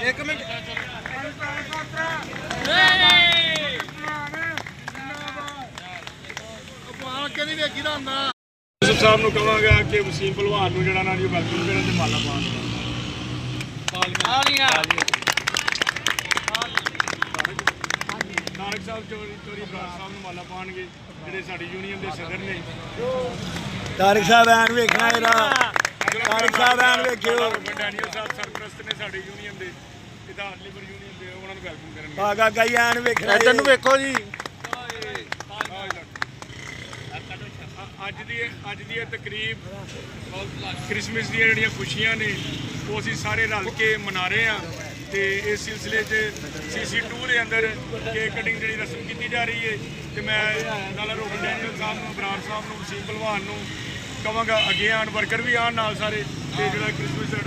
ਇੱਕ ਮਿੰਟ ਕਿਹਦੀ ਵੇਖੀ ਦਾ ਹੁੰਦਾ ਸਾਹਿਬ ਨੂੰ ਕਹਾਂਗਾ ਕਿ ਵਸੀਮ ਭਲਵਾਨ ਨੂੰ ਜਿਹੜਾ ਨਾ ਜੀ ਵੈਲਕਮ ਕਰਨ ਤੇ ਮਾਲਾ ਪਾਉਣ ਤਾਰਕ ਸਾਹਿਬ ਚੋਰੀ ਬਰਾੜ ਸਾਹਿਬ ਨੂੰ ਮਾਲਾ ਪਾਉਣਗੇ ਜਿਹੜੇ ਸਾਡੀ ਯੂਨੀਅਨ ਦੇ ਸਦਰ ਨੇ। ਤਾਰਕ ਸਾਹਿਬ ਐਨ ਵੇਖਣਾ ਇਹਦਾ ਤਾਰਕ ਸਾਹਿਬ ਐਨ ਵੇਖਿਓ ਡੈਨੀਅਲ ਸਾਹਿਬ ਸਰਪ੍ਰਸਤ ਨੇ ਸਾਡੀ ਯੂਨੀਅਨ ਦੇ ਇਹਦਾ ਲਿਬਰ ਯੂਨੀਅਨ ਦੇ ਉਹਨਾਂ ਨੂੰ ਵੈਲਕਮ ਕਰਨਗੇ। ਆਗਾ ਗਈ ਐਨ ਵੇਖਣਾ ਇੱਧਰ ਨੂੰ ਵੇਖੋ ਜੀ। ਅੱਜ ਦੀ ਇਹ ਤਕਰੀਬ ਕ੍ਰਿਸਮਸ ਦੀਆਂ ਜਿਹੜੀਆਂ ਖੁਸ਼ੀਆਂ ਨੇ ਉਹ ਅਸੀਂ ਸਾਰੇ ਰਲ ਕੇ ਮਨਾ ਰਹੇ ਹਾਂ ਤੇ ਇਸ ਸਿਲਸਿਲੇ 'ਚ CC2 ਦੇ ਅੰਦਰ ਕੇਕ ਕਟਿੰਗ ਜਿਹੜੀ ਰਸਮ ਕੀਤੀ ਜਾ ਰਹੀ ਹੈ ਤੇ ਮੈਂ ਨਾਲ ਰੋਹਨ ਡੈਨੀਅਲ ਸਾਹਿਬ ਨੂੰ ਬਰਾੜ ਸਾਹਿਬ ਨੂੰ ਵਸੀਮ ਭਲਵਾਨ ਨੂੰ ਕਹਾਂਗਾ ਅੱਗੇ ਆਉਣ ਵਰਕਰ ਵੀ ਆਉਣ ਨਾਲ ਸਾਰੇ ਤੇ ਜਿਹੜਾ ਕ੍ਰਿਸਮਸ ਦਾ